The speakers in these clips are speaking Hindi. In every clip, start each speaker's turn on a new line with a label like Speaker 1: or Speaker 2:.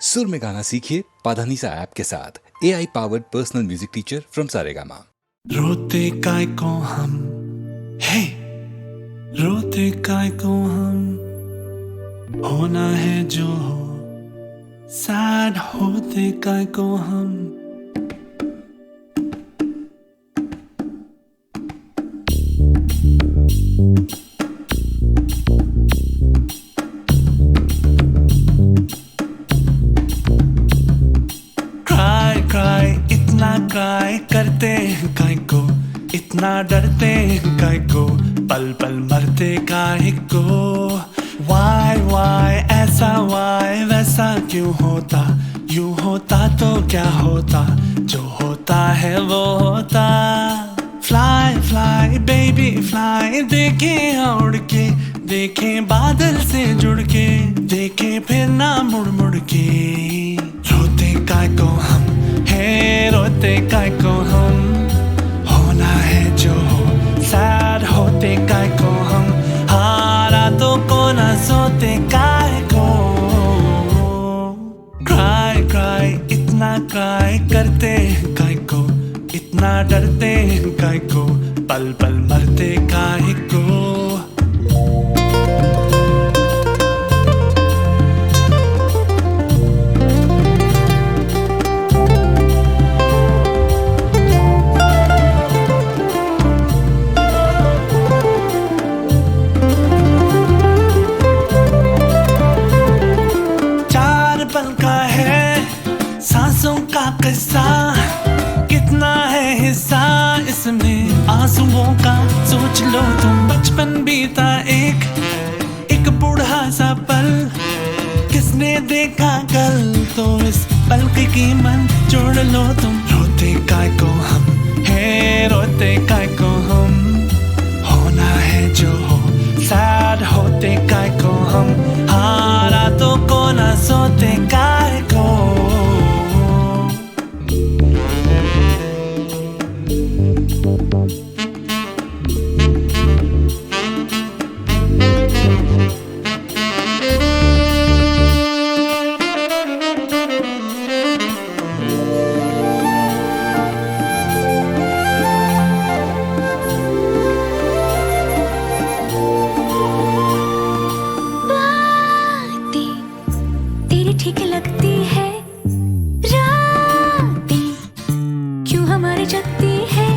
Speaker 1: सुर में गाना सीखिए पाधानीसा ऐप के साथ। AI powered personal music teacher from Saregama.
Speaker 2: रोते काय को हम, हे रोते काय को हम, होना है जो हो, सैड होते काय को हम। क्राई इतना क्राई करते हैं काय को, इतना डरते हैं काय को, पल पल मरते काय को। वाई ऐसा वाई वैसा क्यों होता, यूं होता तो क्या होता, जो होता है वो होता। फ्लाई फ्लाई बेबी फ्लाई, देखें उड़ के, देखें बादल से जुड़ के, देखें फिर ना मुड़ मुड़ के। रोते काय को हम, हे रोते काय को हम, होना है जो हो, सैड होते काय को हम, हारा तो को ना सोते काय को। क्राई क्राई इतना क्राई करते हैं काय को, इतना डरते हैं काय को, पल पल मरते काय को। सांसों का किस्सा कितना है हिस्सा इसमें आंसुओं का, सोच लो तुम। बचपन बीता एक बूढ़ा सा पल, किसने देखा कल, तो इस पल की कीमत जोड़ लो तुम। रोते काय को हम, हे रोते काय को हम, होना है जो हो, सैड होते काय को हम, हारा तो को ना सोते काय को।
Speaker 3: ठीक लगती है रातें, क्यों हमारी जगती है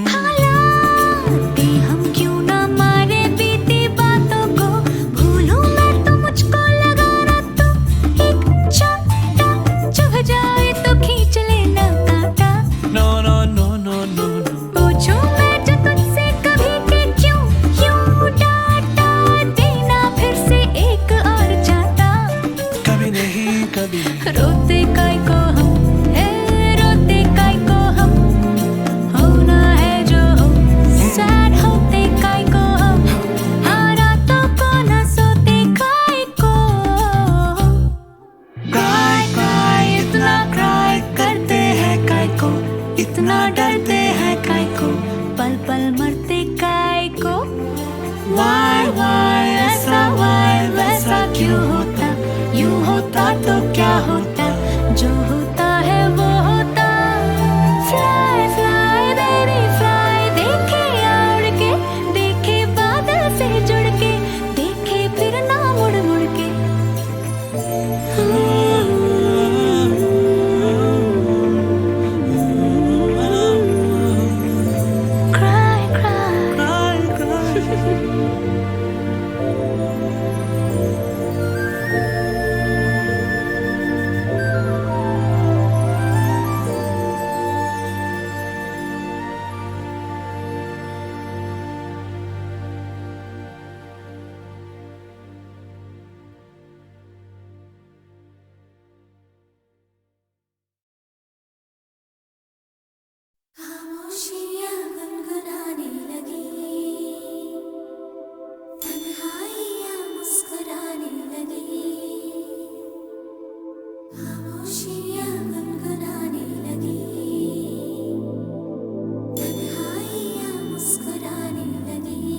Speaker 3: हालातें, हम क्यों ना मारे बीती बातों को। भूलूं मैं तो मुझको लगा ना, तो एक छोटा चुभ जाए तो खींच लेना कांटा।
Speaker 2: No no no no no no,
Speaker 3: पूछूं मैं जो तुझसे कभी कि क्यों यूं डांटा देना फिर से एक और चाहता।
Speaker 2: कभी नहीं कभी।
Speaker 3: रोते काय को हम, हे रोते काय को हम, होना है जो हो, सैड होते काय को हम, हारा तो को ना सोते काय को। क्राई क्राई इतना क्राई करते हैं काय को, इतना डरते हैं काय को, पल पल मरते काय को। वाई ऐसा वाई वैसा क्यों होता, यूं होता तो क्या होता, जो होता है वो होता। फ्लाई फ्लाई बेबी फ्लाई, देखे उड़ के, देखे बादल से जुड़ के, देखे फिर ना मुड़ मुड़ के। क्राई क्राई
Speaker 4: खामोशियाँ गुनगुनाने लगी, तन्हाइयाँ मुस्कुराने लगी। खामोशियाँ गुनगुनाने लगी, तन्हाइयाँ मुस्कुराने लगी।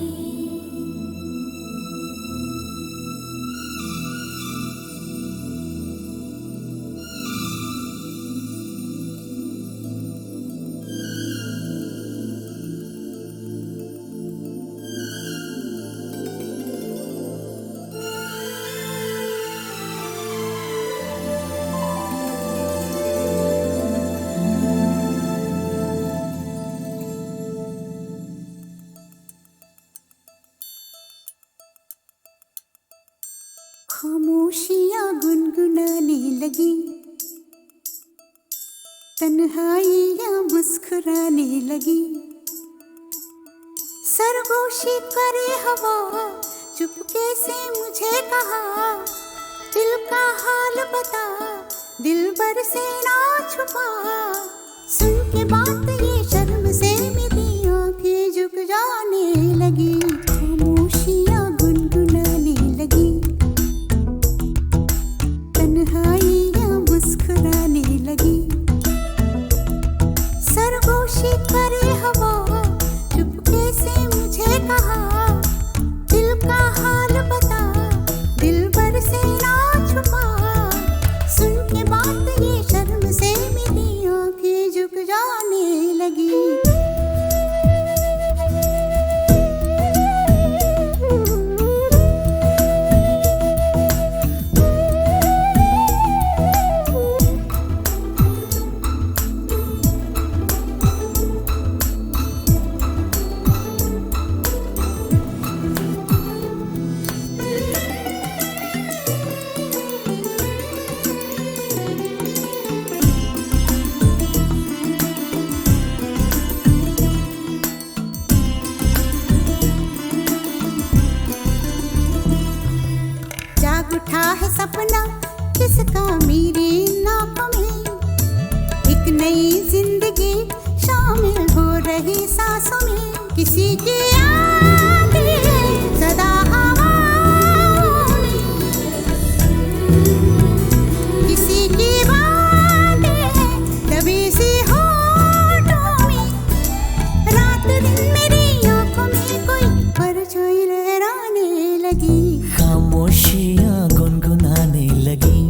Speaker 5: लगी, तन्हाइयाँ मुस्कुराने लगी। सरगोशी करे हवा, चुपके से मुझे कहा, दिल का हाल बता, दिलबर से ना छुपा। सुन के बात ये शर्म से मेरी आंखें झुक जाने लगी, खामोशियाँ गुनगुनाने लगी, तन्हाइयाँ मुस्कुराने लगी। सरगोशी करे हवा, चुपके से मुझे कहा, दिल का हाल बता, दिलबर से ना छुपा। सुन के बात ये शर्म से मेरी आंखें झुक जाने लगी। जाग उठा है सपना किसका मेरी नाकों में, एक नई जिंदगी शामिल हो रही सांसों में। किसी की आंधी है सदा हवाओं में, किसी की बातें है दबी सी होठों में। रात दिन मेरी आंखों में कोई परछाई लहराने लगी,
Speaker 6: खामोशियाँ गुनगुनाने लगी,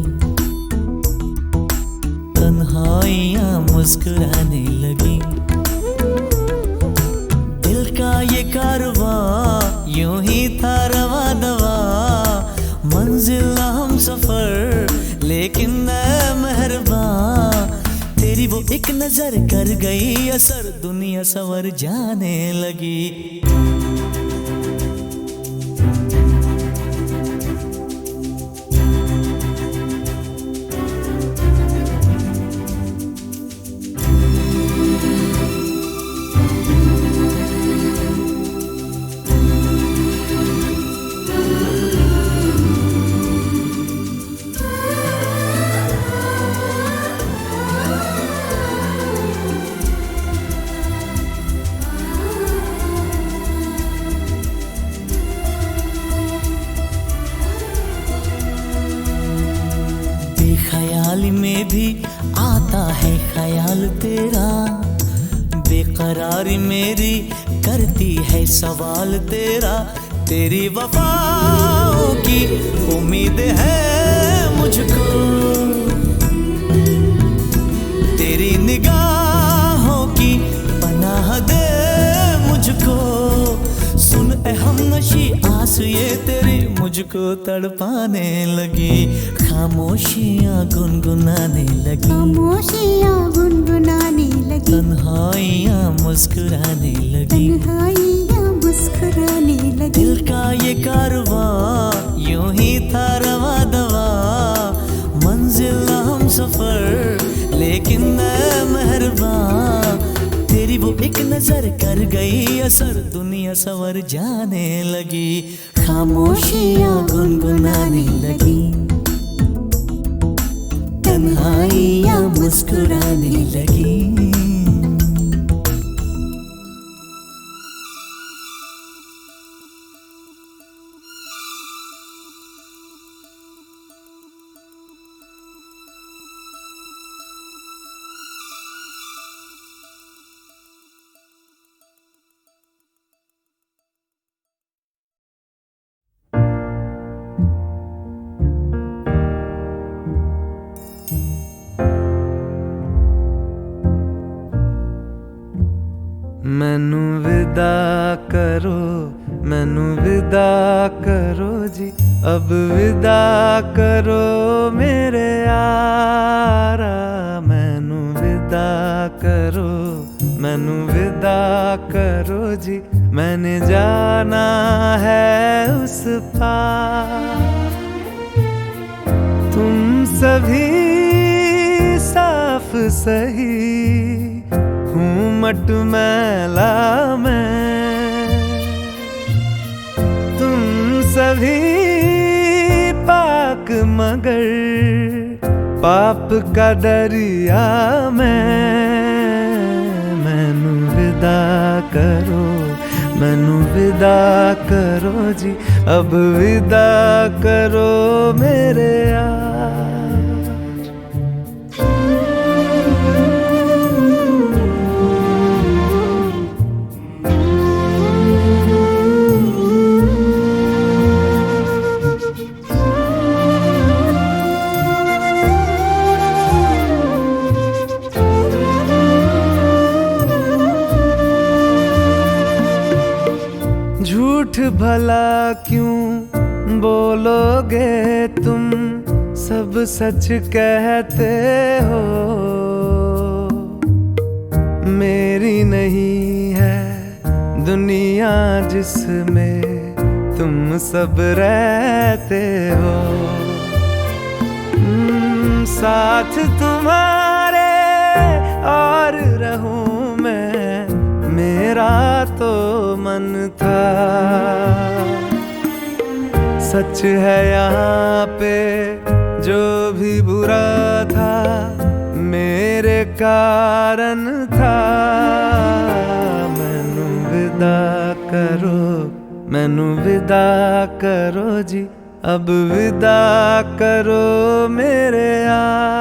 Speaker 6: तन्हाइयाँ मुस्कुराने लगी। दिल का ये कारवां यूं ही था रवा दवा, मंजिल हम सफर लेकिन न मेहरबान। तेरी वो एक नजर कर गई असर, दुनिया संवर जाने लगी। बेख्याली में भी आता है ख्याल तेरा, बेकरारी मेरी करती है सवाल तेरा। तेरी वफाओं की उम्मीद है मुझको, तेरी निगाहों की पनाह दे मुझको। सुन ए हमनशी आस ये तेरी मुझको तड़पाने लगी, खामोशियाँ गुनगुनाने लगी,
Speaker 5: खामोशियाँ गुनगुनाने लगी,
Speaker 6: तन्हाइयाँ मुस्कुराने लगी,
Speaker 5: तन्हाइयाँ मुस्कुराने लगी।
Speaker 6: दिल का ये कारवां यूं ही था रवा दवा, मंजिल हम सफर लेकिन न मेहरबान। तेरी वो एक नजर कर गई असर, दुनिया संवर जाने लगी, खामोशियाँ गुनगुनाने लगी, तन्हाइयाँ मुस्कुराने लगी।
Speaker 7: मैनू विदा करो, मैनू विदा करो जी, अब विदा करो मेरे यारा। मैनू विदा करो, मैनू विदा करो जी, मैंने जाना है उस पार। तुम सभी सही हूँ मटमैला मैं। तुम सभी पाक मगर पाप का दरिया मैनू विदा करो, मैनू विदा करो जी, अब विदा करो मेरे यार। झूठ भला क्यों बोलोगे तुम, सब सच कहते हो। मेरी नहीं है दुनिया जिसमें तुम सब रहते हो। साथ तुम्हारे और रहूं मैं, मेरा तो मन था। सच है यहाँ पे जो भी बुरा था मेरे कारण था। मैनू विदा करो, मैनू विदा करो जी, अब विदा करो मेरे यार।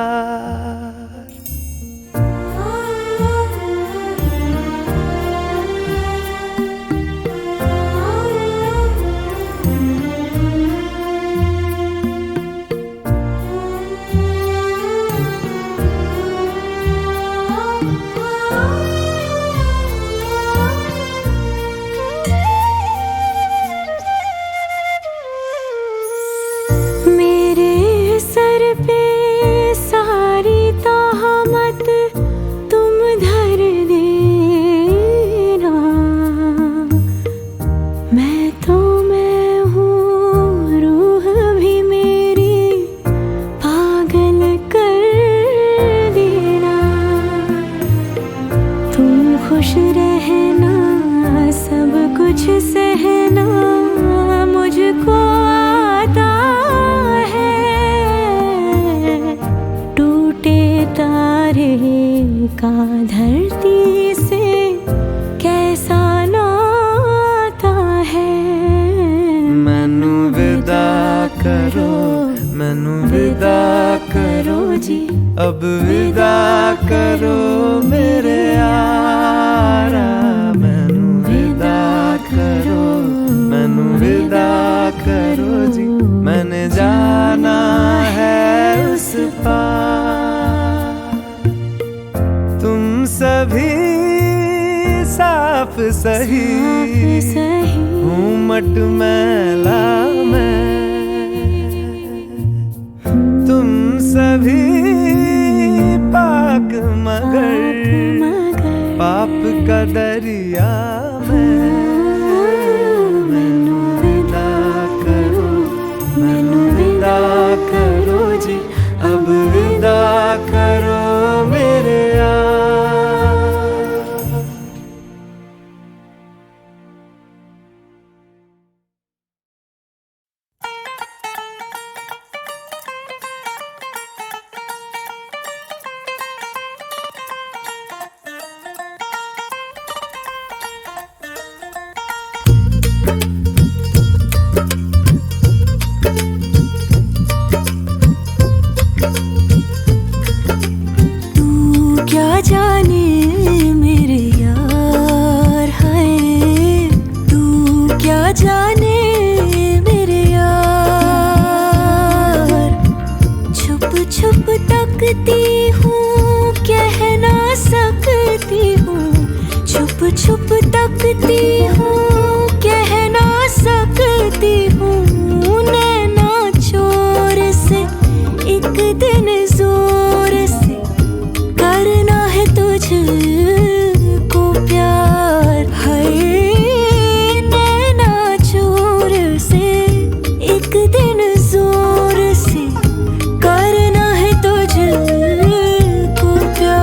Speaker 3: खुश रहना, सब कुछ सहना मुझको आता है। टूटे तारे का धरती से कैसा नाता है।
Speaker 7: मैनू विदा करो, मैनू विदा करो जी, अब विदा करो मेरे यारा। मैनू विदा करो, मैनू विदा करो जी, मैंने जाना है उस पार। तुम सभी साफ सही हूँ मटमैला मैं। तुम सभी पाक मगर पाप का दरिया मैनू विदा करो, मैनू विदा करो जी, अब विदा करो मेरे यार।
Speaker 3: क्या जाने मेरे यार है, तू क्या जाने मेरे यार। छुप छुप तकती हूँ, कह ना सकती हूँ। छुप छुप तकती हूँ, कह ना सकती हूँ। नैना चोर से एक दिन जोर से करना है तुझको प्यार है। नैना चोर से एक दिन जोर से करना है तुझको प्यार।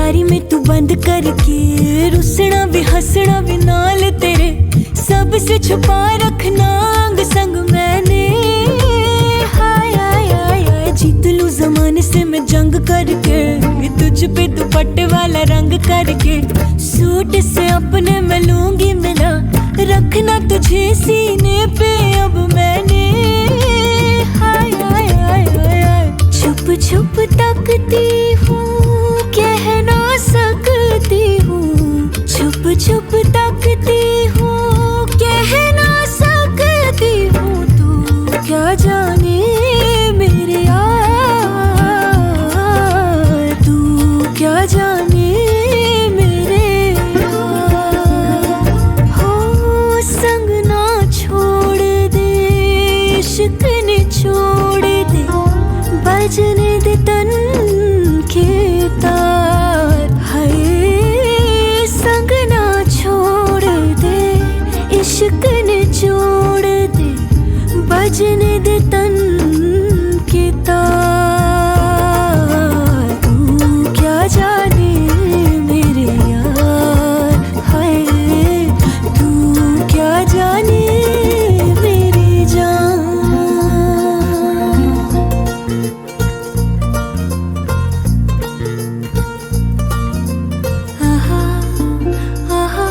Speaker 3: यारी में तू बंद करके, रुसना भी हंसना भी नाल तेरे, सबसे छुपा रखना अंग संग मैंने। हाय हाय हाय हाय जीत लूं जमाने से मैं जंग करके, तुझ पे दुपट्टे वाला रंग करके, सूट से अपने मैं लूंगी मिला, रखना तुझे सीने पे अब मैंने। हाय हाय हाय हाय हाय छुप छुप तकती हूँ, कह ना सकती हूँ, छुप छुप तकती हूँ, कह ना सकती हूँ, तू क्या जाने मेरे यार, तू क्या जाने मेरे यार। हो संग ना छोड़ दे, इश्क ने छोड़ दे, बजने दे तन के तार। हाय संग ना छोड़ दे, इश्क ने छोड़ दे, बजने दे तन के तार। तू क्या जाने मेरे यार, हाय तू क्या जाने मेरी जान। आहा आहा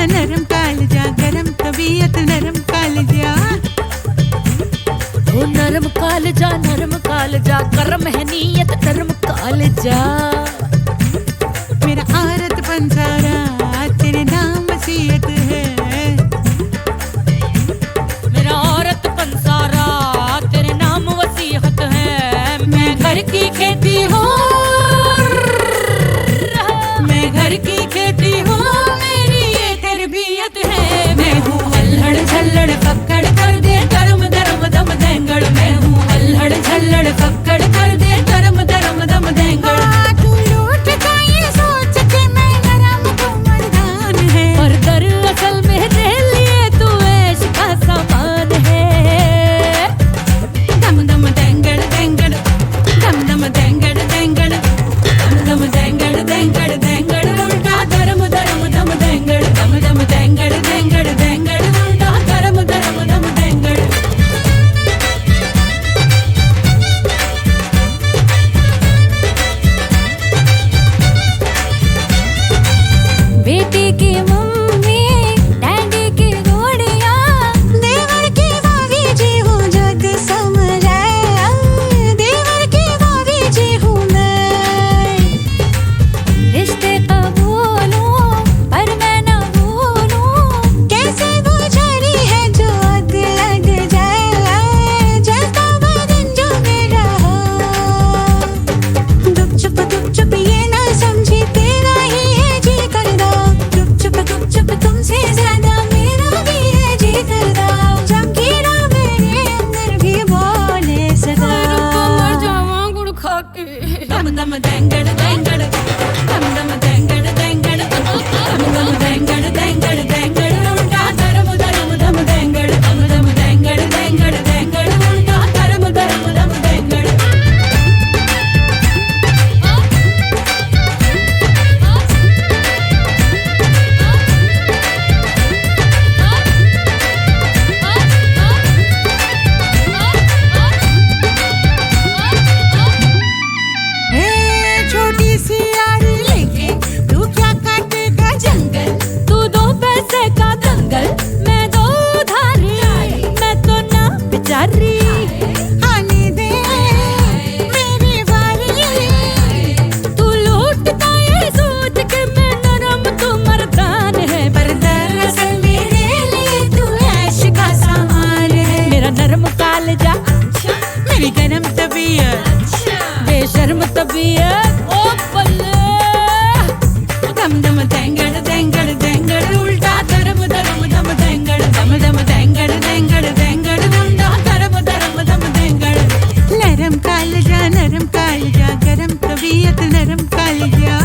Speaker 5: नरम कालजा, गरम तबीयत नरम कालजा।
Speaker 8: ओ नरम कालजा, गरम है नीयत नरम कालजा।
Speaker 5: मेरा औरत पंसारा तेरे नाम वसीयत है,
Speaker 8: मेरा औरत पंसारा तेरे नाम वसीयत है। मैं घर की खेती हूँ, मैं घर की खेती हूँ, मेरी ये तरबियत है। मैं हूँ अल्हड़ झल्लड़ पकड़ कर दे गरम दरम दम देंगड़। मैं हूँ अल्हड़ झल्लड़ पकड़ कर दे गरम दरम दम देंगड़। तबीयत ओ बल्ले दम दम देंगड़ देंगड़ देंगड़ उल्टा धर्म धर्म दम देंगड़ दम दम देंगड़ देंगड़ देंगड़ उल्टा धर्म धर्म दम देंगड़
Speaker 5: नरम कालजा गरम तबीयत नरम कालजा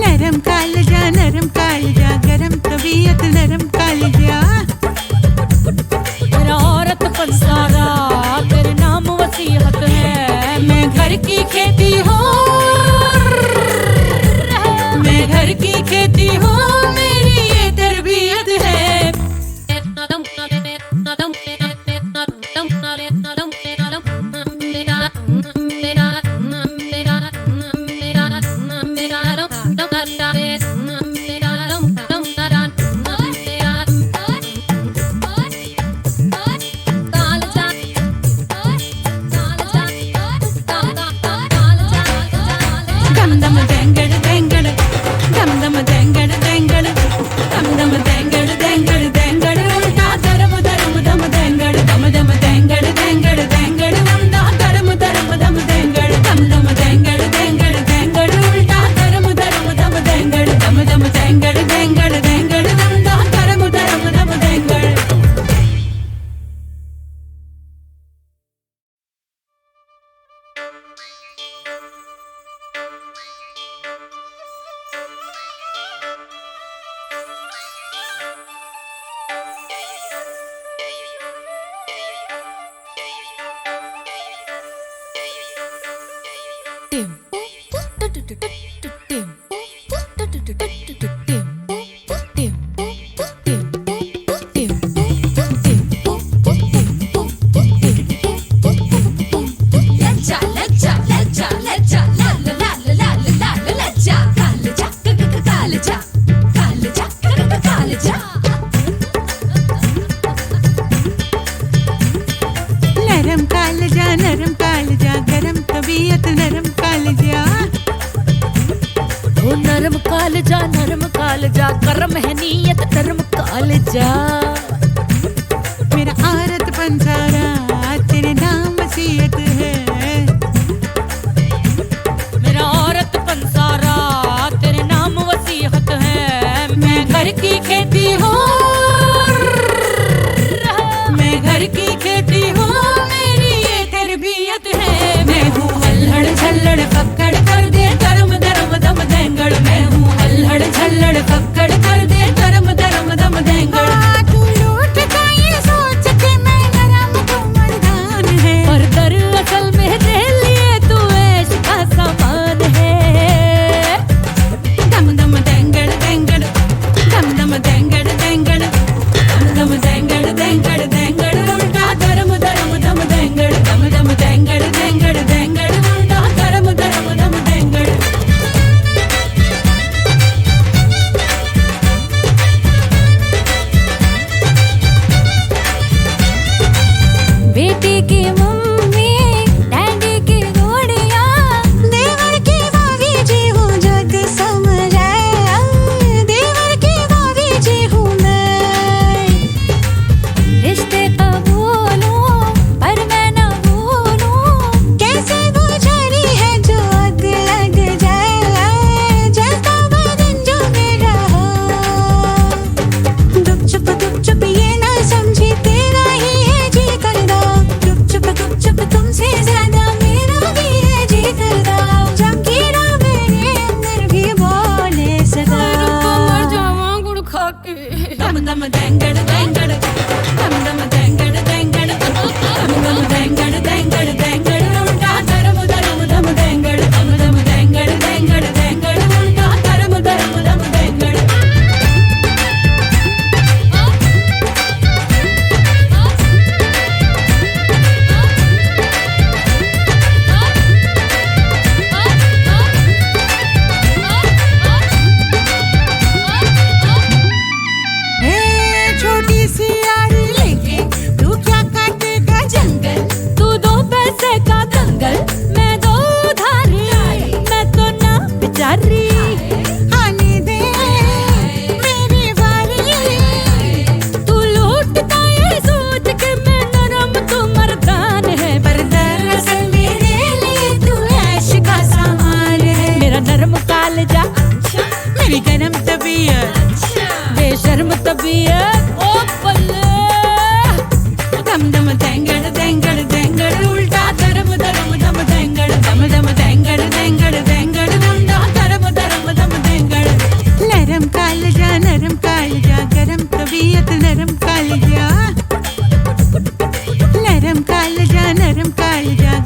Speaker 5: नरम कालजा गरम तबीयत नरम कालजा
Speaker 8: मेरा औरत पंसारा तेरे नाम वसीयत है मैं घर की खेती हूँ मैं घर की खेती हूँ मेरी ये तरबियत है दम दम देंगड़ देंगड़ दम दम देंगड़ देंगड़ दम दम देंगड़ देंगड़ देंगड़ उल्टा धर्म धर्म दम देंगड़ दम दम देंगड़ देंगड़ देंगड़ उल्टा धर्म धर्म दम देंगड़ दम दम देंगड़ देंगड़ देंगड़ उल्टा धर्म धर्म दम देंगड़ दम दम देंगड़ देंगड़ देंगड़ उल्टा धर्म धर्म दम देंगड़
Speaker 5: नरम कालजा गरम तबीयत नरम कालजा
Speaker 8: ओ नरम कालजा गरम है नीयत नरम कालजा
Speaker 5: मेरा औरत पंसारा तेरे नाम वसीयत है
Speaker 8: मेरा औरत पंसारा तेरे नाम वसीयत है मैं घर की खेती हूँ मैं घर की खेती हूँ मेरी ये तरबियत है मैं हूँ अल्हड़ झल्लड़ फक्कड़ कर दे धर्म धर्म दम देंगड़ मैं हूँ अल्हड़ झल्लड़ फक्कड़ कर दे धर्म धर्म दम देंगड़
Speaker 5: तू लूट का ये सोच के मैं नरम तू मर्दान है
Speaker 8: पर दरअसल मेरे लिए तू ऐश का सामान है
Speaker 5: दम दम देंगड़ देंगड़ दम दम देंगड़ देंगड़
Speaker 8: दम दम देंगड़ देंगड़ देंगड़ उल्टा धर्म धर्म दम देंगड़ दम दम देंगड़ देंगड़ देंगड़ उल्टा धर्म धर्म दम देंगड़
Speaker 3: बेटी की मम्मी डैडी की गोड़िया
Speaker 5: देवर की भाभी जी हूँ जग समझाया देवर की भाभी जी हूँ मैं
Speaker 3: रिश्ते कबूलूं पर मैं न भूलूं
Speaker 5: कैसे बुझारी है जो अग लग जाए जलता बदन जो मेरा हो गुप चुप ये ना समझी तेरा ही है जी करदा गुप चुप तुमसे ज्यादा मेरा भी है जी करदा जंगीरा मेरे अंदर भी बोले सदा
Speaker 8: मर जावां गुड़ खा के
Speaker 5: दम दम देंगड़ देंगड़ दम दम देंगड़ देंगड़ दम दम देंगड़ देंगड़ देंगड़ उल्टा धर्म धर्म दम देंगड़ दम दम देंगड़ देंगड़ देंगड़ उल्टा धर्म धर्म दम देंगड़ छोटी सी यारी लेके
Speaker 8: गर्म तबीयत ओ बल्ले दम दम देंगड़ देंगड़ देंगड़ उल्टा धर्म धर्म दम देंगड़ दम दम देंगड़ देंगड़ देंगड़ उल्टा धर्म धर्म दम देंगड़
Speaker 5: नरम कालजा गरम तबीयत नरम कालजा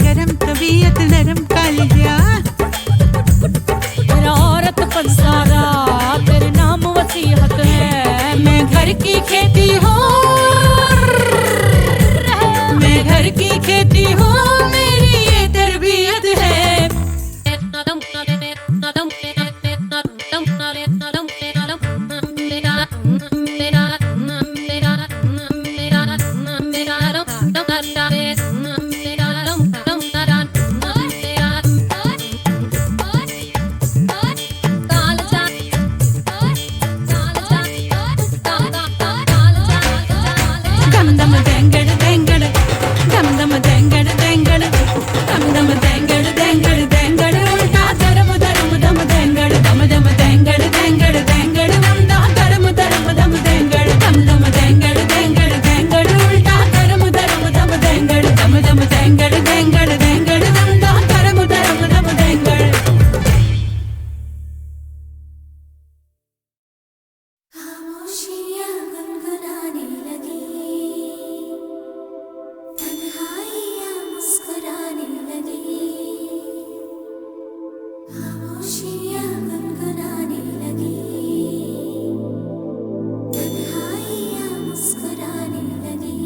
Speaker 5: गरम तबीयत नरम कालजा
Speaker 8: तेरा औरत पंसारा तेरे नाम वसीहत है मैं घर की खेती हूँ मैं घर की खेती हूँ मेरी ये तरबियत है दम दम देंगड़ देंगड़ दम दम देंगड़ देंगड़ दम दम देंगड़ देंगड़ देंगड़ उल्टा धर्म धर्म दम देंगड़ दम दम देंगड़ देंगड़ देंगड़ उल्टा धर्म धर्म दम देंगड़ दम दम देंगड़ देंगड़ देंगड़ उल्टा धर्म धर्म दम देंगड़ दम दम देंगड़ देंगड़ देंगड़ उल्टा धर्म धर्म दम देंगड़
Speaker 4: खामोशियाँ गुनगुनाने लगी तन्हाइयाँ मुस्कुराने लगी खामोशियाँ गुनगुनाने लगी तन्हाइयाँ मुस्कुराने लगी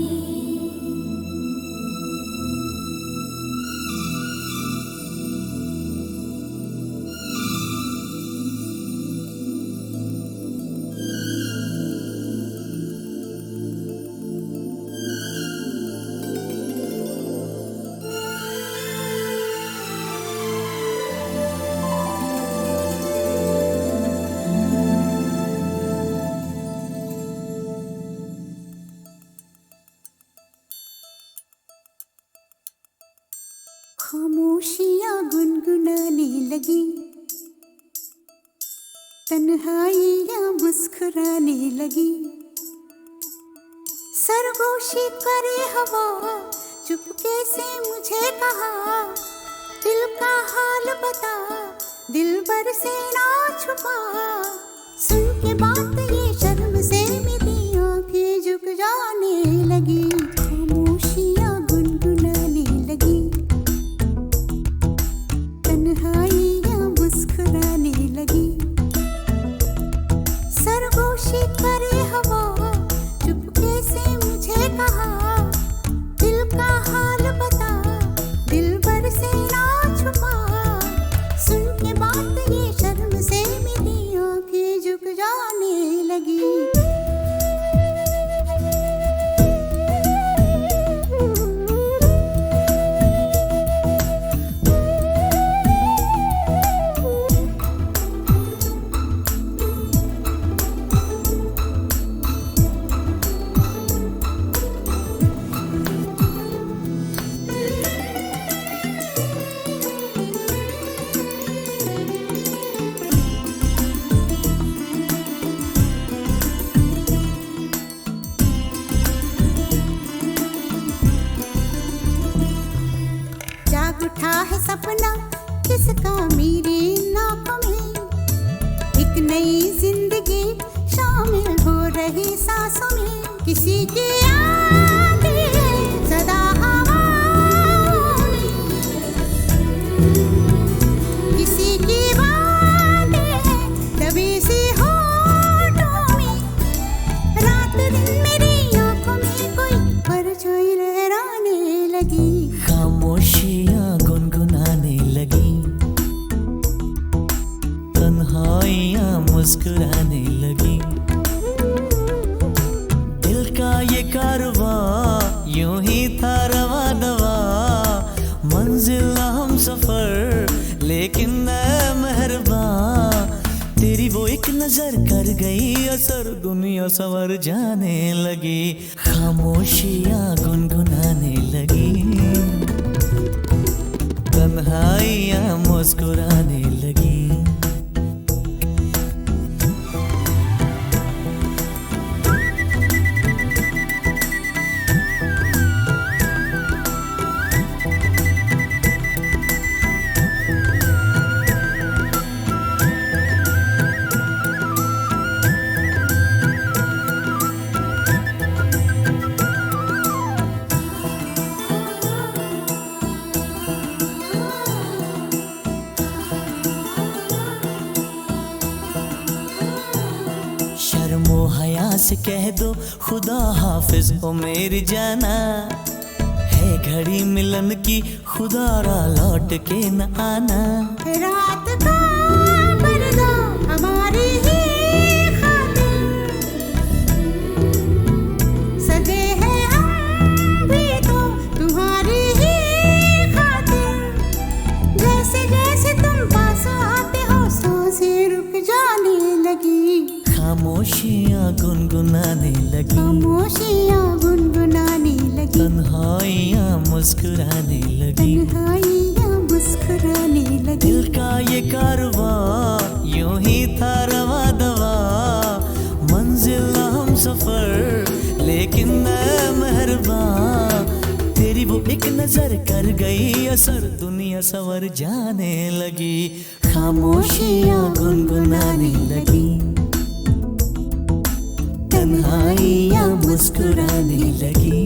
Speaker 5: खामोशियाँ गुनगुनाने लगी तन्हाइयाँ मुस्कुराने लगी सरगोशी करे हवा चुपके से मुझे कहा दिल का हाल बता दिल भर से ना छुपा सुन के बात ये शर्म से मेरी आंखें झुक जाने लगी खामोशियाँ गुनगुनाने लगी तन्हाइयाँ मुस्कुराने लगी सरगोशी करे हवा चुपके से मुझे कहा दिल का हाल बता दिल भर से ना छुपा सुन के बात ये शर्म से मेरी आंखें झुक जाने लगी जाग उठा है सपना किसका मेरी नाकों में एक नई जिंदगी शामिल हो रही सांसों में किसी की यादें सदा हवाओं में किसी की बातें दबी सी होठों में रात दिन मेरी आंखों में कोई परछाई लहराने लगी
Speaker 6: खामोशियाँ गुनगुनाने लगी तन्हाइयाँ मुस्कुराने लगी दिल का ये कारवां यूं ही था रवा दवा मंजिल ना हम सफर लेकिन मैं मेहरबान तेरी वो एक नजर कर गई असर दुनिया संवर जाने लगी खामोशियाँ गुनगुनाने लगी तन्हाइयाँ मुस्कुराने लगी कह दो खुदा हाफिज ओ मेरी जाना, है घड़ी मिलन की खुदा रा लौट के न आना।
Speaker 5: रात का पर्दा हमारी ही खातिर सजे हैं हम भी तो तुम्हारी ही खातिर। जैसे जैसे तुम पास आते हो सांसें रुक जाने लगी,
Speaker 6: खामोशियाँ गुनगुनाने लगी,
Speaker 5: खामोशियाँ गुनगुनाने लगी,
Speaker 6: तन्हाइयाँ मुस्कुराने लगी,
Speaker 5: तन्हाइयाँ मुस्कुराने लगी।
Speaker 6: दिल का ये कारवां यूं ही था रवा दवा, मंजिल हम सफर लेकिन मैं मेहरबान। तेरी वो एक नजर कर गई असर, दुनिया सवर जाने लगी, खामोशियाँ गुनगुनाने लगी, तन्हाइयाँ मुस्कुराने लगी।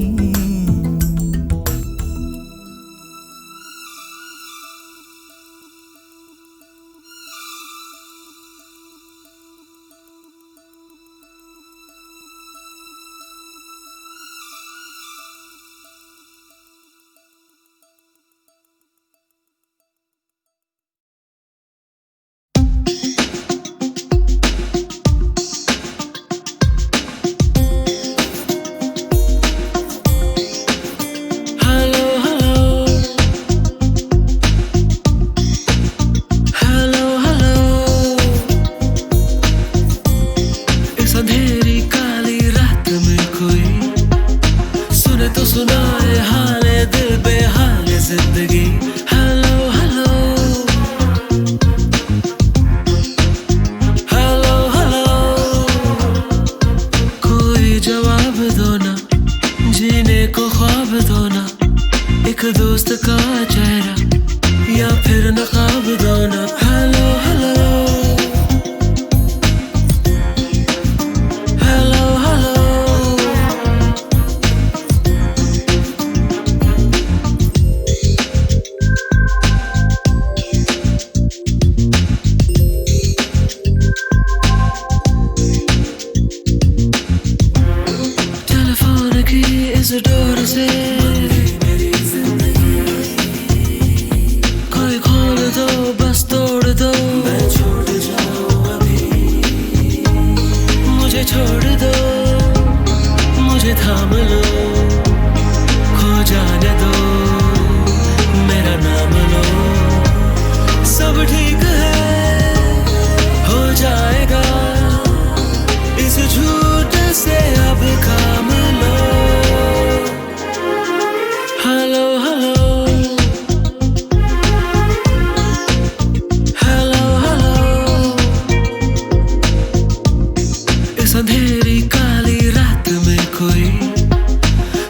Speaker 2: अंधेरी काली रात में कोई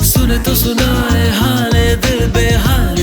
Speaker 2: सुने तो सुनाए हाले दिल बेहाल।